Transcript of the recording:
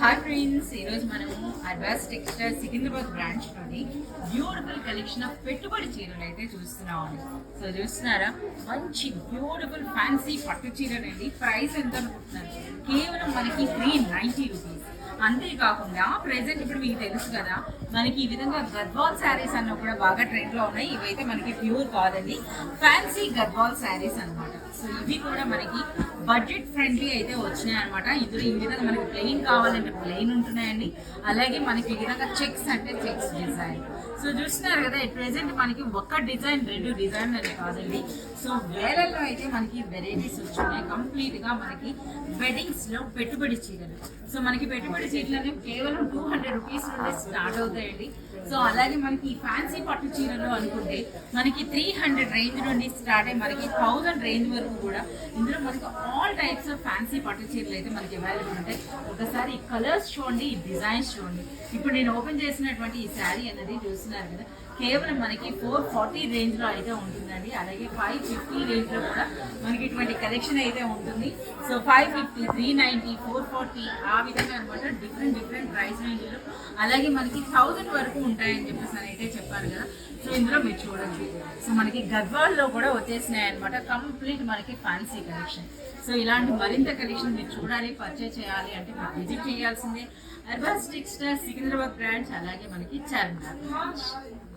Hi friends, ఈరోజు మనము advance textile Secunderabad branch నుండి బ్యూటిఫుల్ కలెక్షన్ ఆఫ్ పెట్టుబడి చీరలు అయితే చూస్తున్నామండి. సో చూస్తున్నారా, మంచి బ్యూటిఫుల్ ఫ్యాన్సీ పట్టు చీరలు అండి. ప్రైస్ ఎంత అనుకుంటున్నారు? కేవలం మనకి 390 రూపీస్. అంతేకాకుండా ప్రెసెంట్ ఇప్పుడు మీకు తెలుసు కదా, మనకి ఈ విధంగా గద్వాల్ శారీస్ అన్న కూడా బాగా ట్రెండ్లో ఉన్నాయి. ఇవైతే మనకి ప్యూర్ కాదండి, ఫ్యాన్సీ గద్వాల్ శారీస్ అనమాట. సో ఇవి కూడా మనకి బడ్జెట్ ఫ్రెండ్లీ అయితే వచ్చినాయి అనమాట. ఇందులో ఈ విధంగా మనకి ప్లెయిన్ కావాలంటే ప్లెయిన్ ఉంటున్నాయండి, అలాగే మనకి ఈ విధంగా చెక్స్ అంటే చెక్స్ డిజైన్. సో చూస్తున్నారు కదా, ప్రెసెంట్ మనకి ఒక్క డిజైన్ 2 డిజైన్ అనే కాదండి. సో వేలల్లో అయితే మనకి వెరైటీస్ వచ్చినాయి. కంప్లీట్ గా మనకి వెడ్డింగ్స్ లో పెట్టుబడి చీరలు. సో మనకి పెట్టుబడి చీరలు అనేవి కేవలం 200 రూపీస్ నుండి స్టార్ట్ అవుతాయండి. సో అలాగే మనకి ఫ్యాన్సీ పట్టు చీరలు అనుకుంటే మనకి 300 రేంజ్ నుండి స్టార్ట్ అయ్యి మనకి 1000 రేంజ్ వరకు కూడా ఇందులో మనకి ఆల్ టైప్స్ ఆఫ్ ఫ్యాన్సీ పట్టు చీరలు అయితే మనకి అవైలబుల్ ఉంటాయి. ఒకసారి ఈ కలర్స్ చూడండి, ఈ డిజైన్స్ చూడండి. ఇప్పుడు నేను ఓపెన్ చేసినటువంటి ఈ శారీ అనేది చూస్తున్నారు కదా, కేవలం మనకి 440 రేంజ్ లో అయితే ఉంటుందండి. అలాగే 550 రేంజ్ లో కూడా మనకి ఇటువంటి కలెక్షన్ అయితే ఉంటుంది. సో 550, 390, 440 ఆ విధంగా అనమాట. డిఫరెంట్ ప్రైస్ రేంజ్ లో అలాగే మనకి 1000 వరకు ఉంటాయని చెప్పేసి అయితే చెప్పాను కదా. సో ఇందులో మీరు చూడండి, సో మనకి గద్వాల్లో కూడా వచ్చేసినాయి అనమాట. కంప్లీట్ మనకి ఫ్యాన్సీ కలెక్షన్. సో ఇలాంటి మరింత కలెక్షన్ మీరు చూడాలి, పర్చేజ్ చేయాలి అంటే మీరు విజిట్ చేయాల్సిందే అడ్వాన్స్ టెక్స్టైల్ సికింద్రాబాద్ బ్రాంచ్, అలాగే మనకి చార్మినార్ బ్రాంచ్.